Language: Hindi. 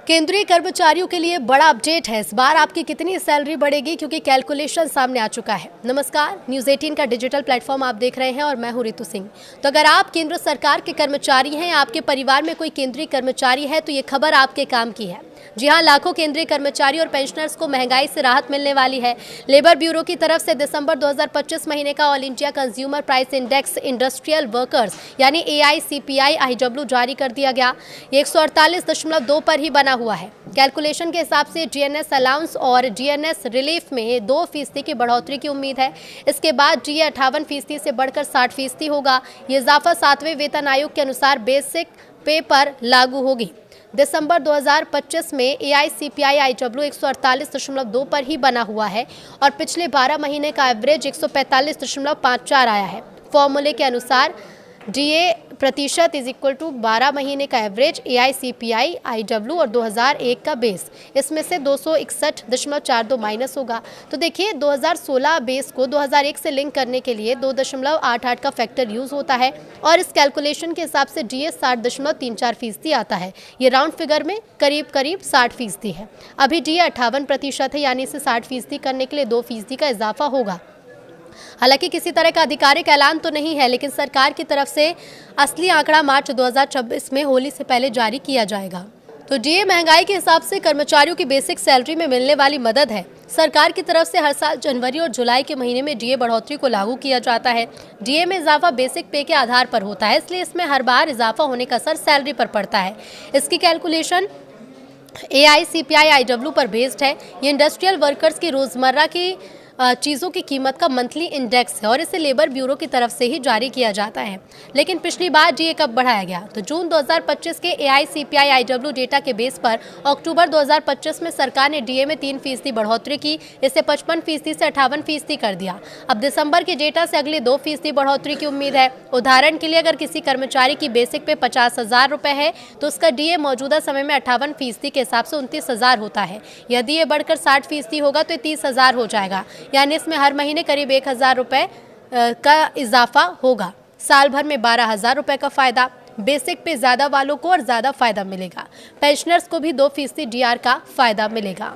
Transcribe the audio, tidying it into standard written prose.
केंद्रीय कर्मचारियों के लिए बड़ा अपडेट है। इस बार आपकी कितनी सैलरी बढ़ेगी, क्योंकि कैलकुलेशन सामने आ चुका है। नमस्कार, न्यूज़ 18 का डिजिटल प्लेटफॉर्म आप देख रहे हैं और मैं हूं रितु सिंह। तो अगर आप केंद्र सरकार के कर्मचारी हैं या आपके परिवार में कोई केंद्रीय कर्मचारी है तो ये खबर आपके काम की है। जी हां, लाखों केंद्रीय कर्मचारी और पेंशनर्स को महंगाई से राहत मिलने वाली है। लेबर ब्यूरो की तरफ से दिसंबर 2025 महीने का all India consumer price index industrial workers यानी AICPI IW जारी कर दिया गया। ये 148.2 पर ही बना हुआ है। कैलकुलेशन के हिसाब से GNS अलाउंस और GNS रिलीफ में 2% की बढ़ोतरी की उम्मीद है। इसके बाद DA 58% से बढ़कर 60% होगा। ये इजाफा 7वें वेतन आयोग के अनुसार बेसिक पे पर लागू होगी। दिसंबर 2025 में AICPI IW 148.2 पर ही बना हुआ है और पिछले 12 महीने का एवरेज 145.54 आया है। फॉर्मूले के अनुसार DA प्रतिशत इज इक्वल टू 12 महीने का एवरेज AICPI IW और 2001 का बेस, इसमें से 261.42 माइनस होगा। तो देखिए, 2016 बेस को 2001 से लिंक करने के लिए 2.88 का फैक्टर यूज होता है और इस कैलकुलेशन के हिसाब से DA 60.34% आता है। ये राउंड फिगर में करीब 60% है। अभी DA 58% है, यानी इसे 60% करने के लिए 2% का इजाफा होगा। हालांकि किसी तरह का आधिकारिक ऐलान तो नहीं है, लेकिन सरकार की तरफ से असली आंकड़ा मार्च 2026 में होली से पहले जारी किया जाएगा। तो DA महंगाई के हिसाब से कर्मचारियों की बेसिक सैलरी में मिलने वाली मदद है। सरकार की तरफ से हर साल जनवरी और जुलाई के महीने में DA बढ़ोतरी को लागू किया जाता है। DA में इजाफा बेसिक पे के आधार पर होता है, इसलिए इसमें हर बार इजाफा होने का असर सैलरी पर पड़ता है। इसकी कैलकुलेशन AICPI IW पर बेस्ड है। ये इंडस्ट्रियल वर्कर्स की रोजमर्रा की चीज़ों की कीमत का मंथली इंडेक्स है और इसे लेबर ब्यूरो की तरफ से ही जारी किया जाता है। लेकिन पिछली बार DA कब बढ़ाया गया? तो जून 2025 के AICPI IW डेटा के बेस पर अक्टूबर 2025 में सरकार ने DA में 3% बढ़ोतरी की। इसे 55% से 58% कर दिया। अब दिसंबर के डेटा से अगले 2% बढ़ोतरी की उम्मीद है। उदाहरण के लिए, अगर किसी कर्मचारी की बेसिक पे 50,000 रुपये है तो उसका DA मौजूदा समय में 58% के हिसाब से 29,000 होता है। यदि ये बढ़कर 60% होगा तो 30,000 हो जाएगा, यानी इसमें हर महीने करीब 1,000 रुपये का इजाफा होगा। साल भर में 12,000 रुपये का फायदा। बेसिक पे ज़्यादा वालों को और ज़्यादा फायदा मिलेगा। पेंशनर्स को भी 2% DR का फायदा मिलेगा।